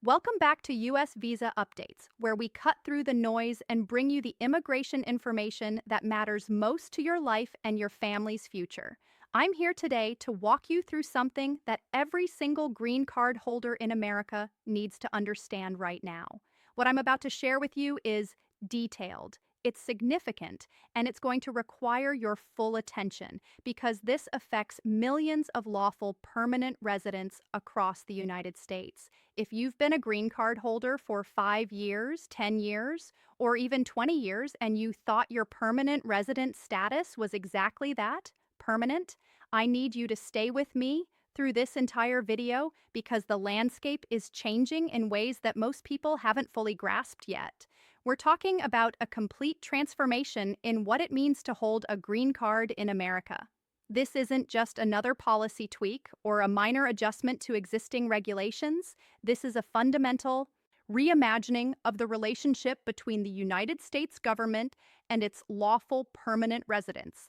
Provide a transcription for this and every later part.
Welcome back to US Visa Updates, where we cut through the noise and bring you the immigration information that matters most to your life and your family's future. I'm here today to walk you through something that every single green card holder in America needs to understand right now. What I'm about to share with you is detailed. It's significant, and it's going to require your full attention because this affects millions of lawful permanent residents across the United States. If you've been a green card holder for 5 years, 10 years, or even 20 years, and you thought your permanent resident status was exactly that, permanent, I need you to stay with me through this entire video because the landscape is changing in ways that most people haven't fully grasped yet. We're talking about a complete transformation in what it means to hold a green card in America. This isn't just another policy tweak or a minor adjustment to existing regulations. This is a fundamental reimagining of the relationship between the United States government and its lawful permanent residents.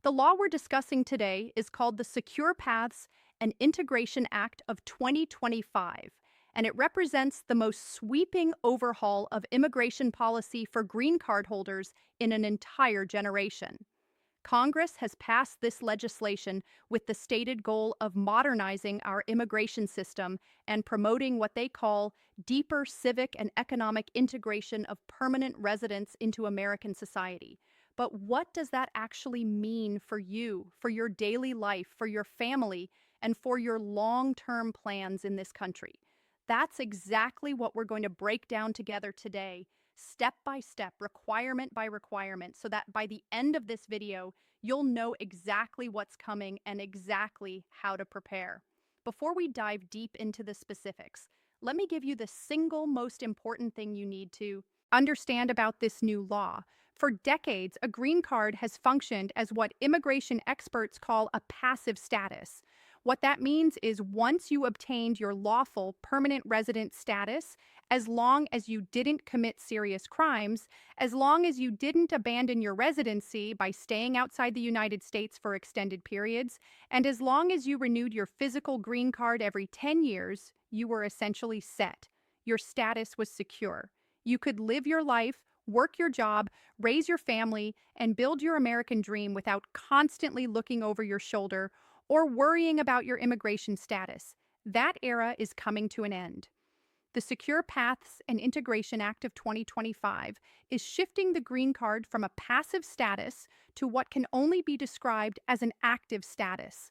The law we're discussing today is called the Secure Paths and Integration Act of 2025, and it represents the most sweeping overhaul of immigration policy for green card holders in an entire generation. Congress has passed this legislation with the stated goal of modernizing our immigration system and promoting what they call deeper civic and economic integration of permanent residents into American society. But what does that actually mean for you, for your daily life, for your family, and for your long-term plans in this country? That's exactly what we're going to break down together today, step by step, requirement by requirement, so that by the end of this video, you'll know exactly what's coming and exactly how to prepare. Before we dive deep into the specifics, let me give you the single most important thing you need to understand about this new law. For decades, a green card has functioned as what immigration experts call a passive status. What that means is once you obtained your lawful permanent resident status, as long as you didn't commit serious crimes, as long as you didn't abandon your residency by staying outside the United States for extended periods, and as long as you renewed your physical green card every 10 years, you were essentially set. Your status was secure. You could live your life, work your job, raise your family, and build your American dream without constantly looking over your shoulder or worrying about your immigration status. That era is coming to an end. The Secure Paths and Integration Act of 2025 is shifting the green card from a passive status to what can only be described as an active status.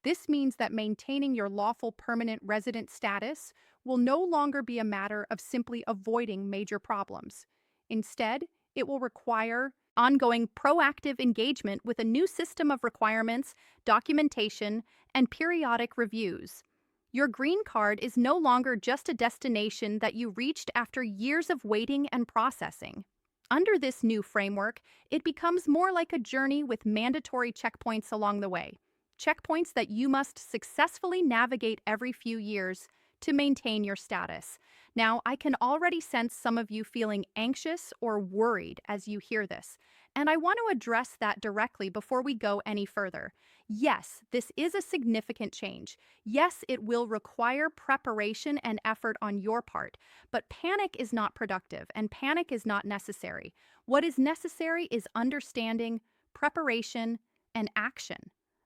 This means that maintaining your lawful permanent resident status will no longer be a matter of simply avoiding major problems. Instead, it will require ongoing proactive engagement with a new system of requirements, documentation, and periodic reviews. Your green card is no longer just a destination that you reached after years of waiting and processing. Under this new framework, it becomes more like a journey with mandatory checkpoints along the way. Checkpoints that you must successfully navigate every few years to maintain your status. Now, I can already sense some of you feeling anxious or worried as you hear this, and I want to address that directly before we go any further. Yes, this is a significant change. Yes, it will require preparation and effort on your part, but panic is not productive and panic is not necessary. What is necessary is understanding, preparation, and action.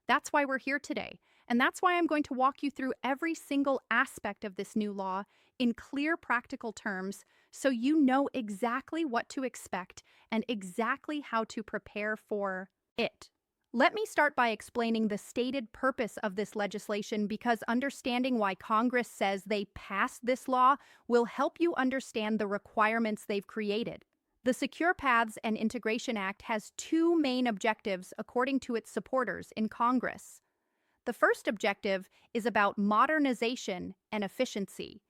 That's why we're here today, and that's why I'm going to walk you through every single aspect of this new law in clear, practical terms so you know exactly what to expect and exactly how to prepare for it. Let me start by explaining the stated purpose of this legislation because understanding why Congress says they passed this law will help you understand the requirements they've created. The Secure Paths and Integration Act has two main objectives according to its supporters in Congress. The first objective is about modernization and efficiency.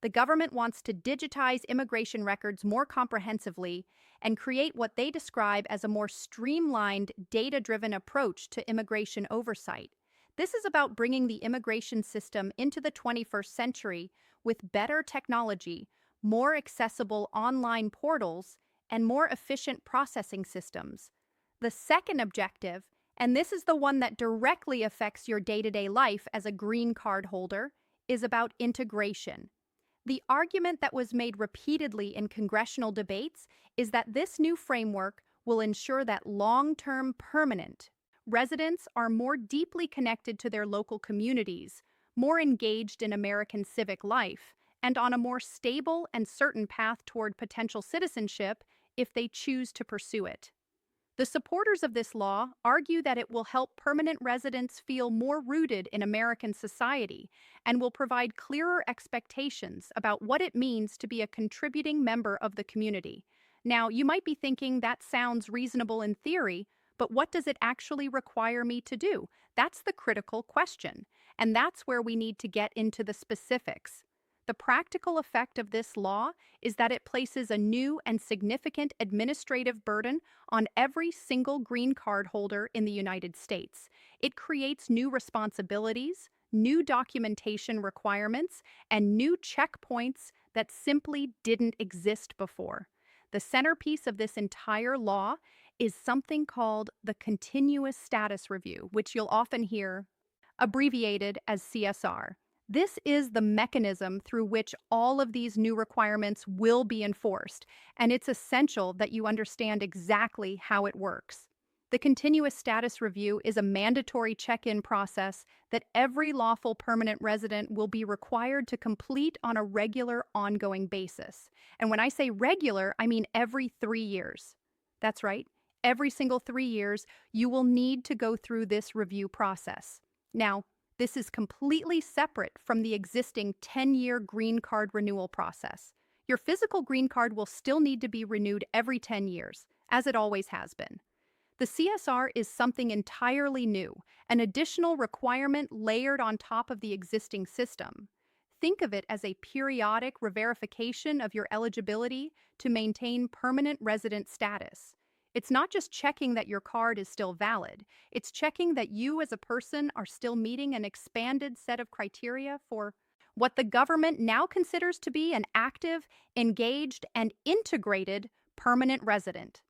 The government wants to digitize immigration records more comprehensively and create what they describe as a more streamlined, data-driven approach to immigration oversight. This is about bringing the immigration system into the 21st century with better technology, more accessible online portals, and more efficient processing systems. The second objective, and this is the one that directly affects your day-to-day life as a green card holder, is about integration. The argument that was made repeatedly in congressional debates is that this new framework will ensure that long-term permanent residents are more deeply connected to their local communities, more engaged in American civic life, and on a more stable and certain path toward potential citizenship if they choose to pursue it. The supporters of this law argue that it will help permanent residents feel more rooted in American society and will provide clearer expectations about what it means to be a contributing member of the community. Now, you might be thinking that sounds reasonable in theory, but what does it actually require me to do? That's the critical question, and that's where we need to get into the specifics. The practical effect of this law is that it places a new and significant administrative burden on every single green card holder in the United States. It creates new responsibilities, new documentation requirements, and new checkpoints that simply didn't exist before. The centerpiece of this entire law is something called the Continuous Status Review, which you'll often hear abbreviated as CSR. This is the mechanism through which all of these new requirements will be enforced, and it's essential that you understand exactly how it works. The Continuous Status Review is a mandatory check-in process that every lawful permanent resident will be required to complete on a regular, ongoing basis. And when I say regular, I mean every 3 years. That's right, every single 3 years, you will need to go through this review process. Now, this is completely separate from the existing 10-year green card renewal process. Your physical green card will still need to be renewed every 10 years, as it always has been. The CSR is something entirely new, an additional requirement layered on top of the existing system. Think of it as a periodic re-verification of your eligibility to maintain permanent resident status. It's not just checking that your card is still valid, it's checking that you as a person are still meeting an expanded set of criteria for what the government now considers to be an active, engaged, and integrated permanent resident.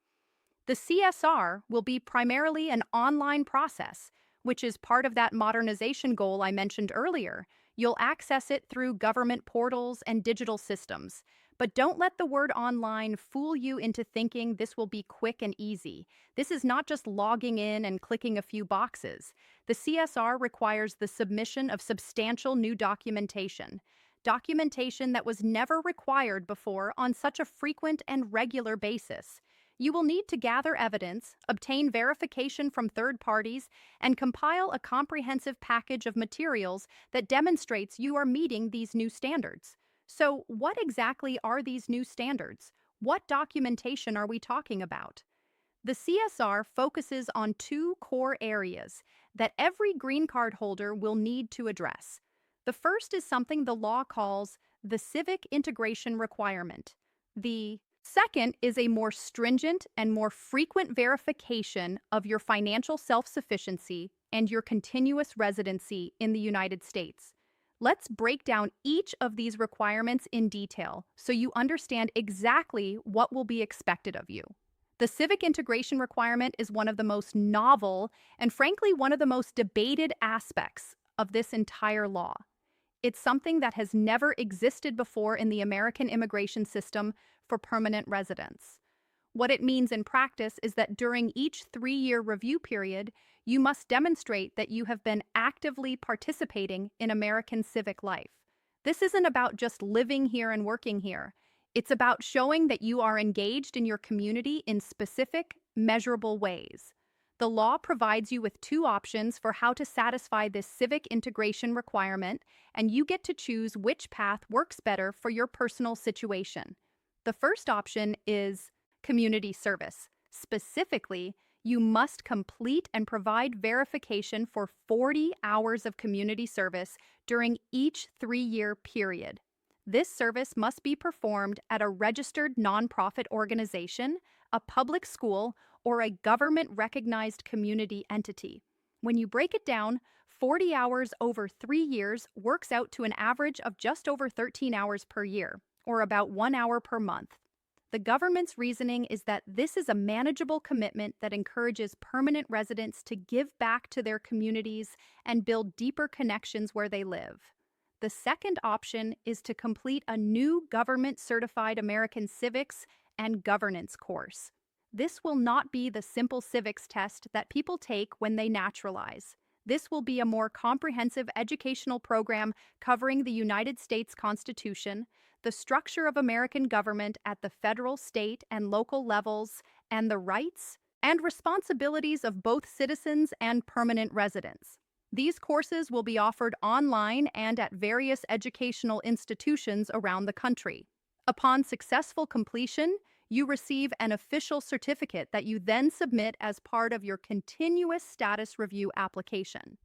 The CSR will be primarily an online process, which is part of that modernization goal I mentioned earlier. You'll access it through government portals and digital systems. But don't let the word online fool you into thinking this will be quick and easy. This is not just logging in and clicking a few boxes. The CSR requires the submission of substantial new documentation that was never required before on such a frequent and regular basis. You will need to gather evidence, obtain verification from third parties, and compile a comprehensive package of materials that demonstrates you are meeting these new standards. So, what exactly are these new standards? What documentation are we talking about? The CSR focuses on two core areas that every green card holder will need to address. The first is something the law calls the civic integration requirement. The second is a more stringent and more frequent verification of your financial self-sufficiency and your continuous residency in the United States. Let's break down each of these requirements in detail so you understand exactly what will be expected of you. The civic integration requirement is one of the most novel and, frankly, one of the most debated aspects of this entire law. It's something that has never existed before in the American immigration system for permanent residents. What it means in practice is that during each 3-year review period, you must demonstrate that you have been actively participating in American civic life. This isn't about just living here and working here. It's about showing that you are engaged in your community in specific, measurable ways. The law provides you with 2 options for how to satisfy this civic integration requirement, and you get to choose which path works better for your personal situation. The first option is community service. Specifically, you must complete and provide verification for 40 hours of community service during each 3-year period. This service must be performed at a registered nonprofit organization, a public school, or a government-recognized community entity. When you break it down, 40 hours over 3 years works out to an average of just over 13 hours per year, or about 1 hour per month. The government's reasoning is that this is a manageable commitment that encourages permanent residents to give back to their communities and build deeper connections where they live. The second option is to complete a new government-certified American civics and governance course. This will not be the simple civics test that people take when they naturalize. This will be a more comprehensive educational program covering the United States Constitution, the structure of American government at the federal, state, and local levels, and the rights and responsibilities of both citizens and permanent residents. These courses will be offered online and at various educational institutions around the country. Upon successful completion, you receive an official certificate that you then submit as part of your continuous status review application.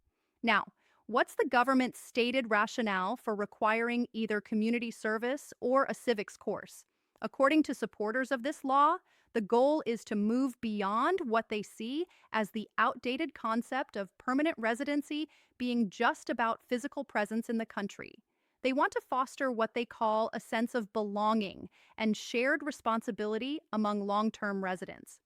Now, what's the government's stated rationale for requiring either community service or a civics course? According to supporters of this law, the goal is to move beyond what they see as the outdated concept of permanent residency being just about physical presence in the country. They want to foster what they call a sense of belonging and shared responsibility among long-term residents.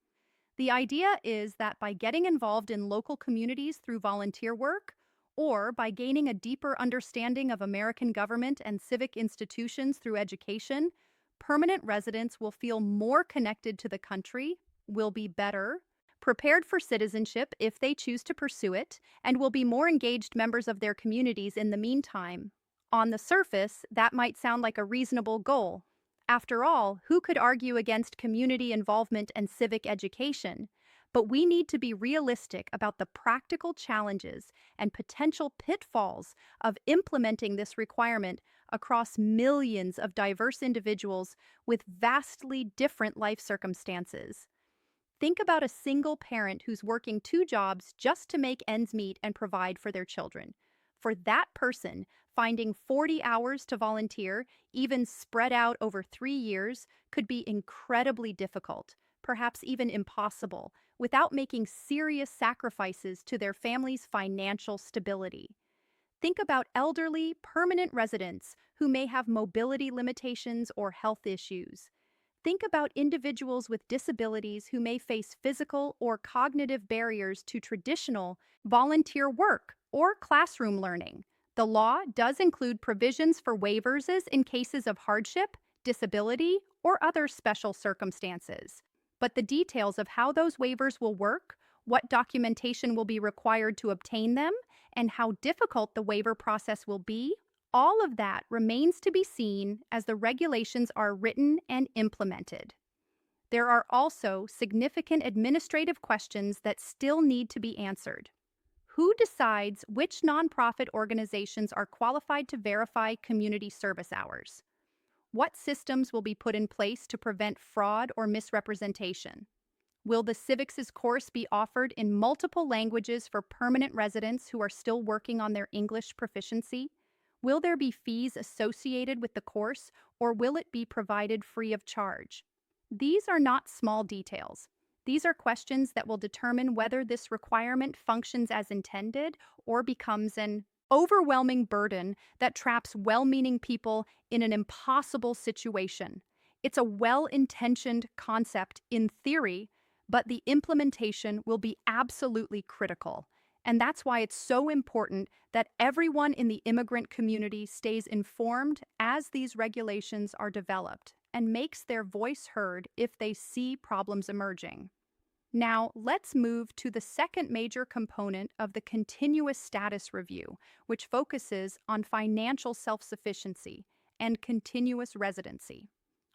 The idea is that by getting involved in local communities through volunteer work, or by gaining a deeper understanding of American government and civic institutions through education, permanent residents will feel more connected to the country, will be better prepared for citizenship if they choose to pursue it, and will be more engaged members of their communities in the meantime. On the surface, that might sound like a reasonable goal. After all, who could argue against community involvement and civic education? But we need to be realistic about the practical challenges and potential pitfalls of implementing this requirement across millions of diverse individuals with vastly different life circumstances. Think about a single parent who's working two jobs just to make ends meet and provide for their children. For that person, finding 40 hours to volunteer, even spread out over 3 years, could be incredibly difficult, perhaps even impossible, without making serious sacrifices to their family's financial stability. Think about elderly, permanent residents who may have mobility limitations or health issues. Think about individuals with disabilities who may face physical or cognitive barriers to traditional volunteer work or classroom learning. The law does include provisions for waivers in cases of hardship, disability, or other special circumstances. But the details of how those waivers will work, what documentation will be required to obtain them, and how difficult the waiver process will be, all of that remains to be seen as the regulations are written and implemented. There are also significant administrative questions that still need to be answered. Who decides which nonprofit organizations are qualified to verify community service hours? What systems will be put in place to prevent fraud or misrepresentation? Will the civics course be offered in multiple languages for permanent residents who are still working on their English proficiency? Will there be fees associated with the course, or will it be provided free of charge? These are not small details. These are questions that will determine whether this requirement functions as intended or becomes an overwhelming burden that traps well-meaning people in an impossible situation. It's a well-intentioned concept in theory, but the implementation will be absolutely critical. And that's why it's so important that everyone in the immigrant community stays informed as these regulations are developed and makes their voice heard if they see problems emerging. Now, let's move to the second major component of the continuous status review, which focuses on financial self-sufficiency and continuous residency.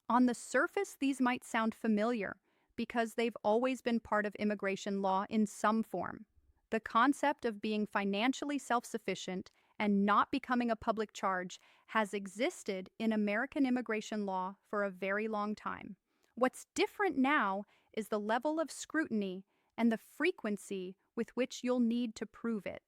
On the surface, these might sound familiar because they've always been part of immigration law in some form. The concept of being financially self-sufficient and not becoming a public charge has existed in American immigration law for a very long time. What's different now is the level of scrutiny and the frequency with which you'll need to prove it.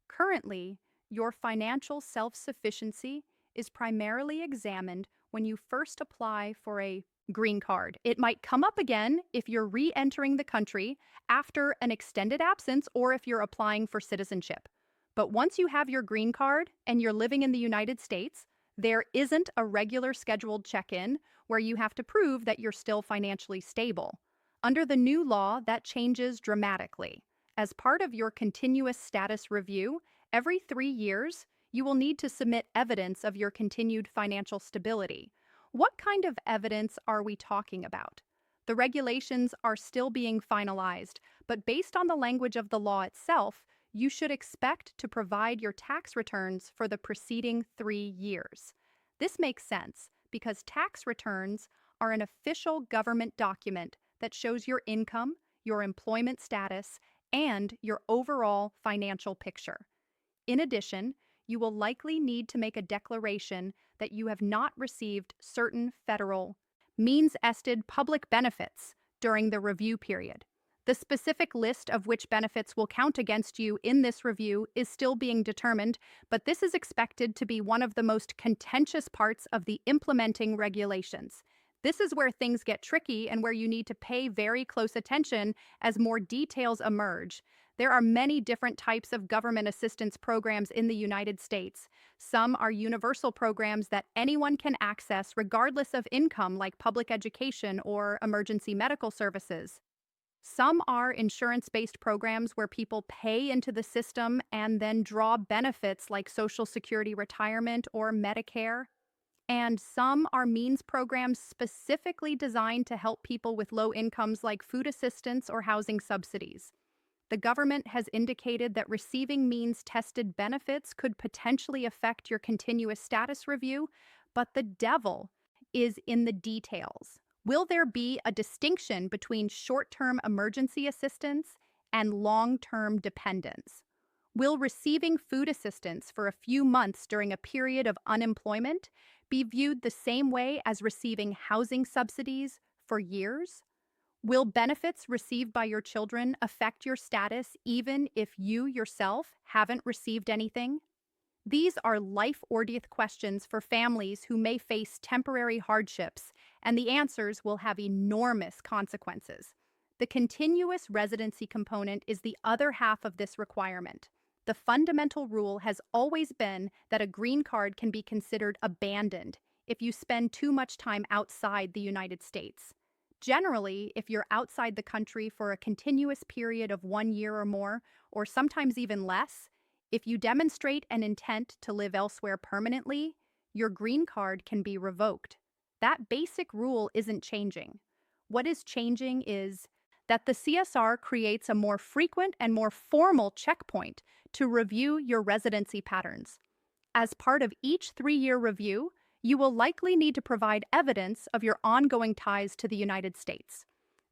Currently, your financial self-sufficiency is primarily examined when you first apply for a green card. It might come up again if you're re-entering the country after an extended absence or if you're applying for citizenship. But once you have your green card and you're living in the United States, there isn't a regular scheduled check-in where you have to prove that you're still financially stable. Under the new law, that changes dramatically. As part of your continuous status review, every 3 years, you will need to submit evidence of your continued financial stability. What kind of evidence are we talking about? The regulations are still being finalized, but based on the language of the law itself, you should expect to provide your tax returns for the preceding 3 years. This makes sense because tax returns are an official government document that shows your income, your employment status, and your overall financial picture. In addition, you will likely need to make a declaration that you have not received certain federal means-ested public benefits during the review period. The specific list of which benefits will count against you in this review is still being determined, but this is expected to be one of the most contentious parts of the implementing regulations. This is where things get tricky and where you need to pay very close attention as more details emerge. There are many different types of government assistance programs in the United States. Some are universal programs that anyone can access regardless of income, like public education or emergency medical services. Some are insurance-based programs where people pay into the system and then draw benefits like Social Security retirement or Medicare. And some are means programs specifically designed to help people with low incomes like food assistance or housing subsidies. The government has indicated that receiving means-tested benefits could potentially affect your continuous status review, but the devil is in the details. Will there be a distinction between short-term emergency assistance and long-term dependence? Will receiving food assistance for a few months during a period of unemployment be viewed the same way as receiving housing subsidies for years? Will benefits received by your children affect your status even if you yourself haven't received anything? These are life or death questions for families who may face temporary hardships, and the answers will have enormous consequences. The continuous residency component is the other half of this requirement. The fundamental rule has always been that a green card can be considered abandoned if you spend too much time outside the United States. Generally, if you're outside the country for a continuous period of 1 year or more, or sometimes even less, if you demonstrate an intent to live elsewhere permanently, your green card can be revoked. That basic rule isn't changing. What is changing is that the CSR creates a more frequent and more formal checkpoint to review your residency patterns. As part of each 3-year review, you will likely need to provide evidence of your ongoing ties to the United States.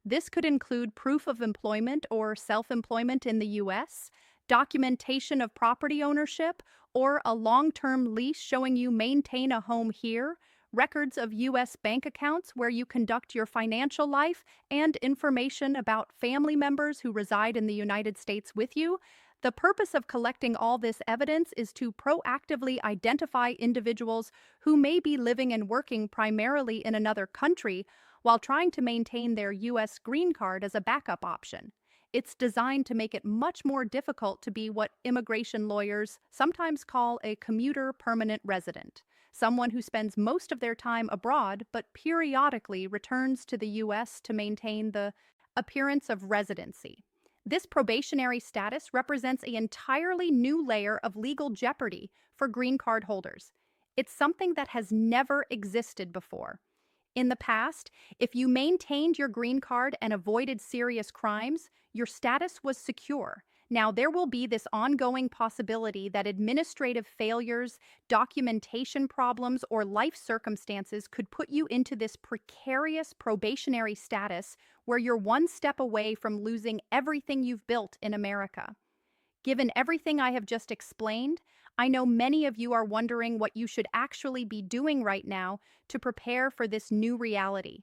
This could include proof of employment or self-employment in the U.S., documentation of property ownership, or a long-term lease showing you maintain a home here, records of U.S. bank accounts where you conduct your financial life, and information about family members who reside in the United States with you. The purpose of collecting all this evidence is to proactively identify individuals who may be living and working primarily in another country while trying to maintain their U.S. green card as a backup option. It's designed to make it much more difficult to be what immigration lawyers sometimes call a commuter permanent resident, someone who spends most of their time abroad but periodically returns to the U.S. to maintain the appearance of residency. This probationary status represents an entirely new layer of legal jeopardy for green card holders. It's something that has never existed before. In the past, if you maintained your green card and avoided serious crimes, your status was secure. Now, there will be this ongoing possibility that administrative failures, documentation problems, or life circumstances could put you into this precarious probationary status where you're one step away from losing everything you've built in America. Given everything I have just explained, I know many of you are wondering what you should actually be doing right now to prepare for this new reality.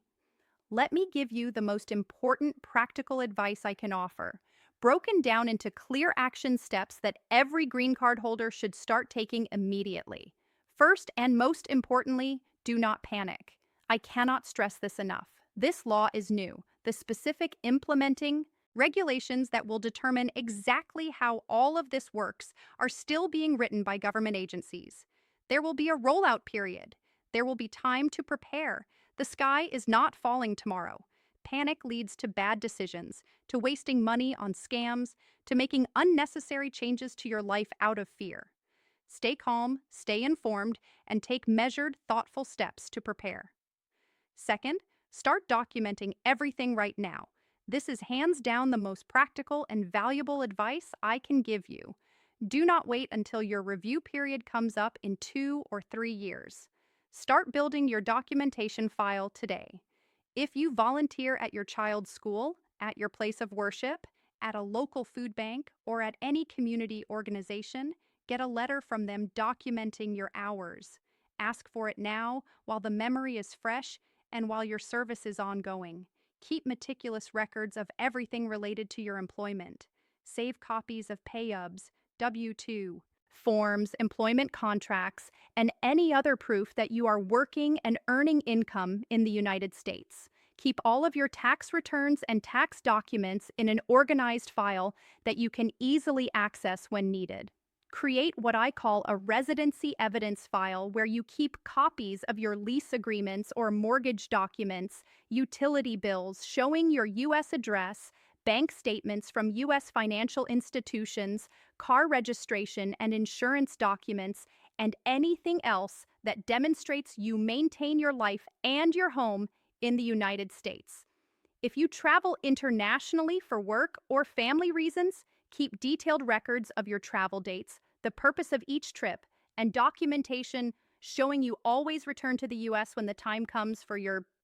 Let me give you the most important practical advice I can offer, broken down into clear action steps that every green card holder should start taking immediately. First and most importantly, do not panic. I cannot stress this enough. This law is new. The specific implementing regulations that will determine exactly how all of this works are still being written by government agencies. There will be a rollout period. There will be time to prepare. The sky is not falling tomorrow. Panic leads to bad decisions, to wasting money on scams, to making unnecessary changes to your life out of fear. Stay calm, stay informed, and take measured, thoughtful steps to prepare. Second, start documenting everything right now. This is hands down the most practical and valuable advice I can give you. Do not wait until your review period comes up in 2 or 3 years. Start building your documentation file today. If you volunteer at your child's school, at your place of worship, at a local food bank, or at any community organization, get a letter from them documenting your hours. Ask for it now while the memory is fresh and while your service is ongoing. Keep meticulous records of everything related to your employment. Save copies of pay-ubs, W-2, forms, employment contracts, and any other proof that you are working and earning income in the United States. Keep all of your tax returns and tax documents in an organized file that you can easily access when needed. Create what I call a residency evidence file where you keep copies of your lease agreements or mortgage documents, utility bills showing your U.S. address, bank statements from U.S. financial institutions, car registration and insurance documents, and anything else that demonstrates you maintain your life and your home in the United States. If you travel internationally for work or family reasons, keep detailed records of your travel dates, the purpose of each trip, and documentation showing you always return to the U.S. when the time comes for your